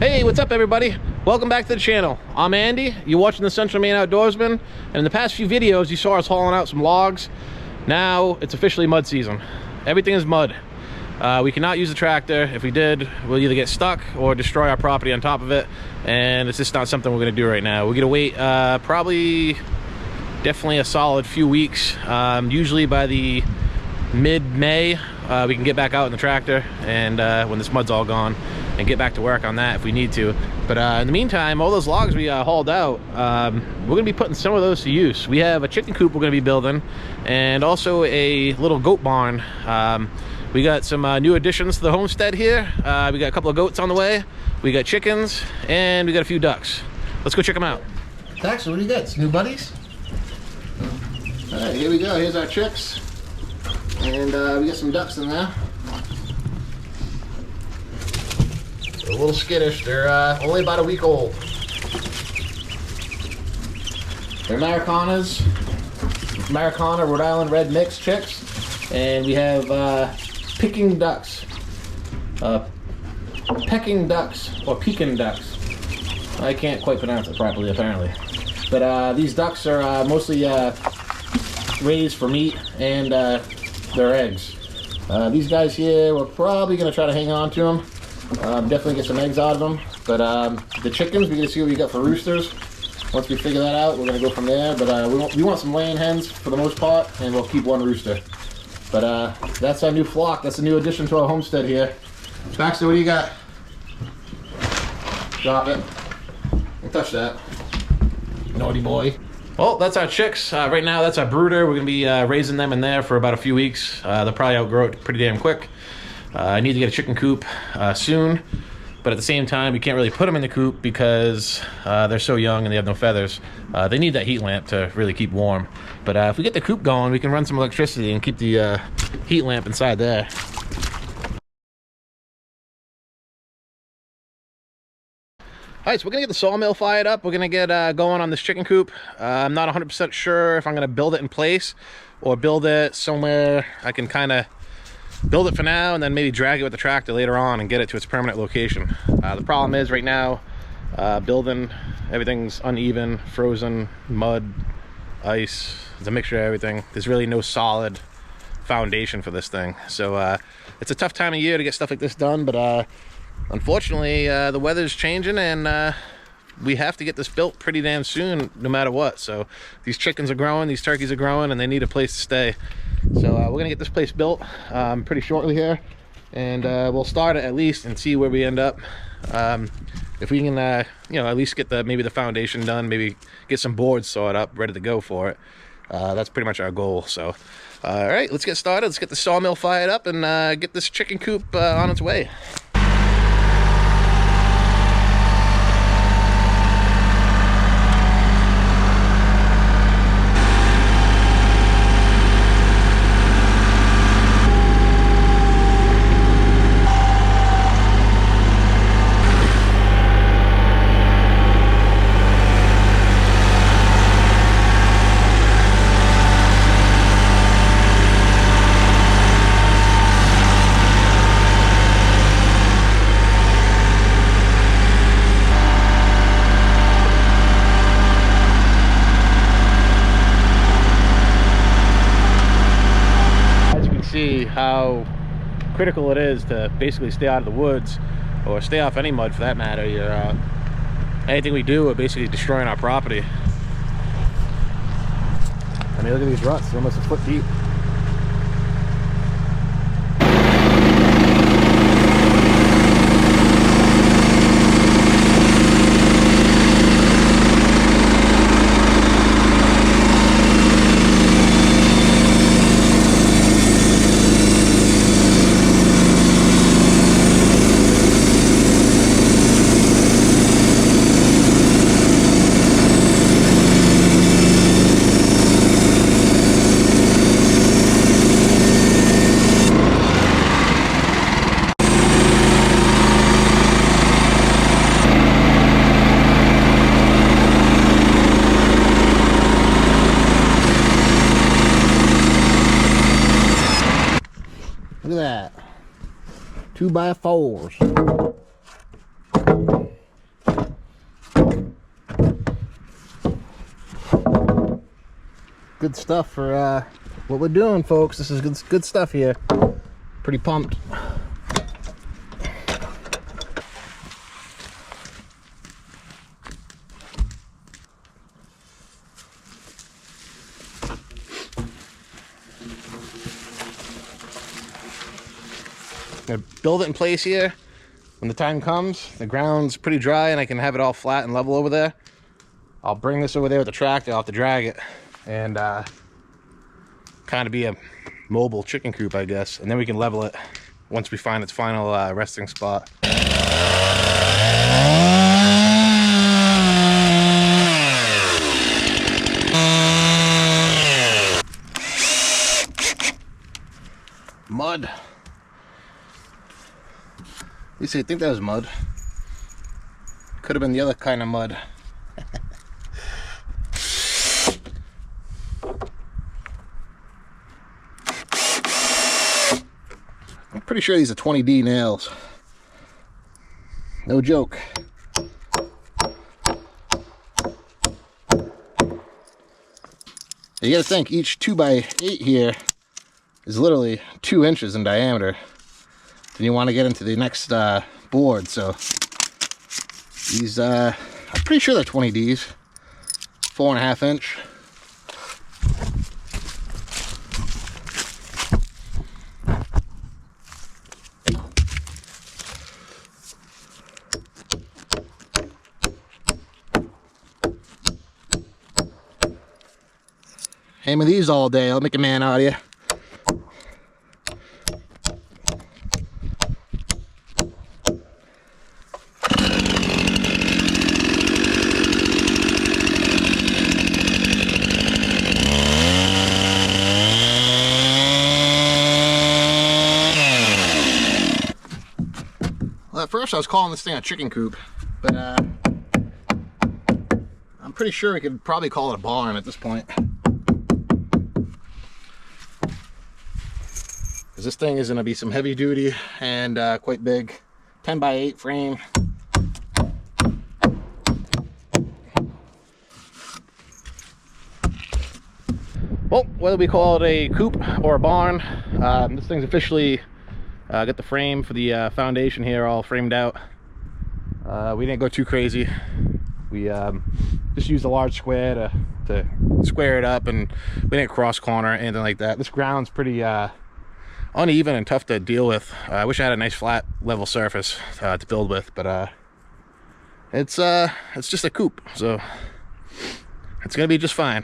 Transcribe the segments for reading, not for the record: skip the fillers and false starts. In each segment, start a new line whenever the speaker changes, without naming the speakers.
Hey, what's up everybody? Welcome back to the channel. I'm Andy, you're watching the Central Maine Outdoorsman, and in the past few videos you saw us hauling out some logs. Now it's officially mud season. Everything is mud. We cannot use the tractor. If we did, we'll either get stuck or destroy our property on top of it, and it's just not something we're going to do right now. We're going to wait definitely a solid few weeks. Usually by the mid-May we can get back out in the tractor and when this mud's all gone, and get back to work on that if we need to. But in the meantime, all those logs we hauled out, we're gonna be putting some of those to use. We have a chicken coop we're gonna be building, and also a little goat barn. We got some new additions to the homestead here. We got a couple of goats on the way, we got chickens, and we got a few ducks. Let's go check them out. Dax, what do you got? Some new buddies? All right, here we go. Here's our chicks, and we got some ducks in there. They're a little skittish. They're only about a week old. They're Americanas. Americana Rhode Island red mix chicks. And we have Peking ducks. Peking ducks, or Pekin ducks. I can't quite pronounce it properly apparently. But these ducks are mostly raised for meat and their eggs. These guys here, we're probably going to try to hang on to them. Definitely get some eggs out of them. But the chickens, we're going to see what we got for roosters. Once we figure that out, we're going to go from there. But we want some laying hens for the most part, and we'll keep one rooster. But that's our new flock. That's a new addition to our homestead here. Baxter, what do you got? Drop it. Don't touch that. Naughty boy. Well, that's our chicks. Right now, that's our brooder. We're going to be raising them in there for about a few weeks. They'll probably outgrow it pretty damn quick. I need to get a chicken coop soon, but at the same time, we can't really put them in the coop because they're so young and they have no feathers. They need that heat lamp to really keep warm. But if we get the coop going, we can run some electricity and keep the heat lamp inside there. All right, so we're gonna get the sawmill fired up. We're gonna get going on this chicken coop. I'm not 100% sure if I'm gonna build it in place or build it somewhere I can kind of build it for now and then maybe drag it with the tractor later on and get it to its permanent location. The problem is right now, building, everything's uneven, frozen, mud, ice. It's a mixture of everything. There's really no solid foundation for this thing. So it's a tough time of year to get stuff like this done, but unfortunately the weather's changing and we have to get this built pretty damn soon no matter what. So these chickens are growing, these turkeys are growing, and they need a place to stay. So we're gonna get this place built pretty shortly here, and we'll start it at least and see where we end up. If we can you know, at least get maybe the foundation done, maybe get some boards sawed up ready to go for it. That's pretty much our goal. So all right, let's get started. Let's get the sawmill fired up and get this chicken coop on its way. See how critical it is to basically stay out of the woods or stay off any mud for that matter. Anything we do, we're basically destroying our property. I mean, look at these ruts, they're almost a foot deep. Look at that. 2x4s. good stuff for what we're doing, folks. This is good stuff here. Pretty pumped. I'm gonna build it in place here. When the time comes, the ground's pretty dry and I can have it all flat and level over there. I'll bring this over there with the tractor. I'll have to drag it and kind of be a mobile chicken coop, I guess. And then we can level it once we find its final resting spot. Mud. You see, I think that was mud. Could have been the other kind of mud. I'm pretty sure these are 20D nails. No joke. You gotta think, each 2x8 here is literally 2 inches in diameter. Then you want to get into the next board, so these I'm pretty sure they're 20Ds, 4.5 inch. Hammer these all day, I'll make a man out of you. Well, at first I was calling this thing a chicken coop, but I'm pretty sure we could probably call it a barn at this point. Because this thing is going to be some heavy duty and quite big. 10x8 frame. Well, whether we call it a coop or a barn, this thing's officially got the frame for the foundation here all framed out. We didn't go too crazy. We just used a large square to square it up, and we didn't cross corner or anything like that. This ground's pretty uneven and tough to deal with. I wish I had a nice flat level surface to build with, but it's just a coop, so it's gonna be just fine.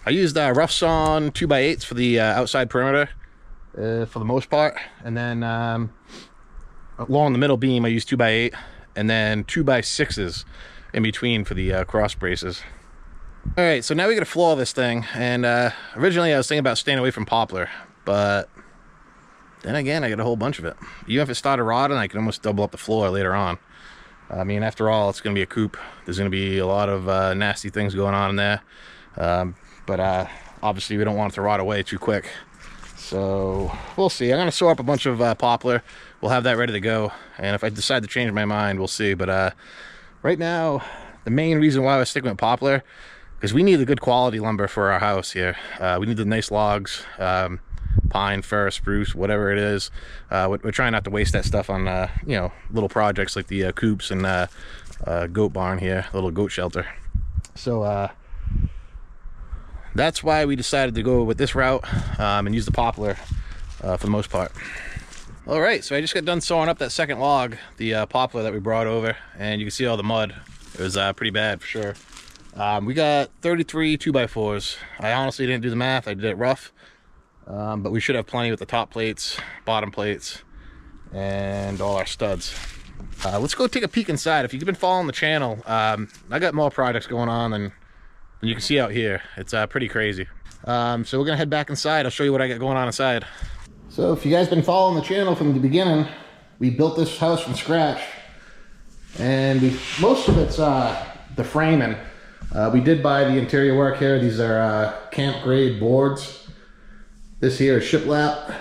I used rough sawn 2x8s for the outside perimeter for the most part, and then along the middle beam I used 2x8, and then 2x6s in between for the cross braces. All right, so now we got to floor this thing, and originally I was thinking about staying away from poplar, but then again I got a whole bunch of it. Even if it started rotting, I can almost double up the floor later on. I mean, after all, it's going to be a coop. There's going to be a lot of nasty things going on in there, but obviously we don't want it to rot away too quick. So we'll see. I'm going to sew up a bunch of poplar. We'll have that ready to go, and if I decide to change my mind, we'll see. But right now, the main reason why I was sticking with poplar, because we need the good quality lumber for our house here. We need the nice logs, pine, fir, spruce, whatever it is. We're trying not to waste that stuff on you know, little projects like the coops and goat barn here, little goat shelter. So that's why we decided to go with this route and use the poplar for the most part. All right, so I just got done sawing up that second log, the poplar that we brought over, and you can see all the mud. It was pretty bad for sure. We got 33 2x4s. I honestly didn't do the math, I did it rough, but we should have plenty with the top plates, bottom plates, and all our studs. Let's go take a peek inside. If you've been following the channel, I got more projects going on than you can see out here. It's pretty crazy. So we're gonna head back inside. I'll show you what I got going on inside. So if you guys been following the channel from the beginning, we built this house from scratch, and most of it's the framing. We did buy the interior work here. These are camp grade boards. This here is shiplap,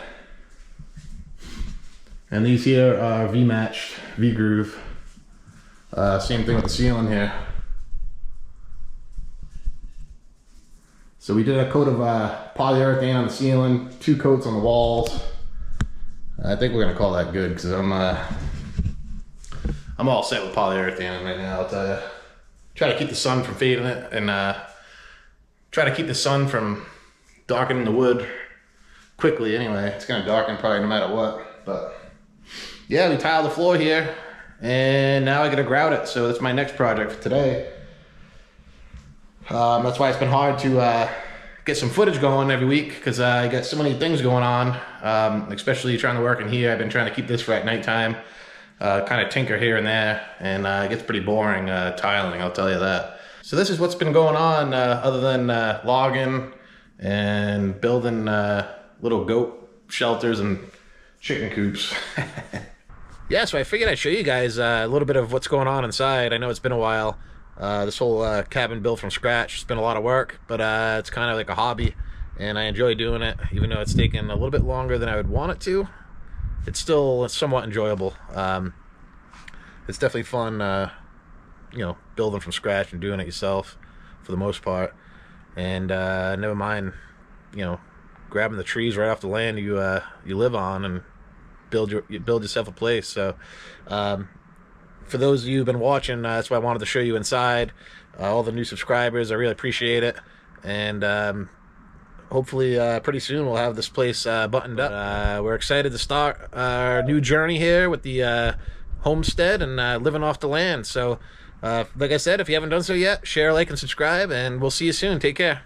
and these here are V-matched, V-groove. Same thing with the ceiling here. So we did a coat of polyurethane on the ceiling, 2 coats on the walls. I think we're gonna call that good because I'm all set with polyurethane right now, I'll tell you. Try to keep the sun from fading it, and try to keep the sun from darkening the wood quickly anyway. It's gonna darken probably no matter what, but yeah, we tiled the floor here, and now I gotta grout it, so that's my next project for today. That's why it's been hard to get some footage going every week, because I got so many things going on, especially trying to work in here. I've been trying to keep this for at nighttime, kind of tinker here and there, and it gets pretty boring tiling, I'll tell you that. So this is what's been going on, other than logging and building little goat shelters and chicken coops. Yeah, so I figured I'd show you guys a little bit of what's going on inside. I know it's been a while. This whole cabin built from scratch. It's been a lot of work, but it's kind of like a hobby, and I enjoy doing it, even though it's taken a little bit longer than I would want it to. It's still somewhat enjoyable. It's definitely fun, you know, building from scratch and doing it yourself for the most part. And never mind, you know, grabbing the trees right off the land you live on and build yourself a place. So for those of you who've been watching, that's why I wanted to show you inside. All the new subscribers, I really appreciate it. And hopefully pretty soon we'll have this place buttoned up. We're excited to start our new journey here with the homestead and living off the land. So like I said, if you haven't done so yet, share, like, and subscribe, and we'll see you soon. Take care.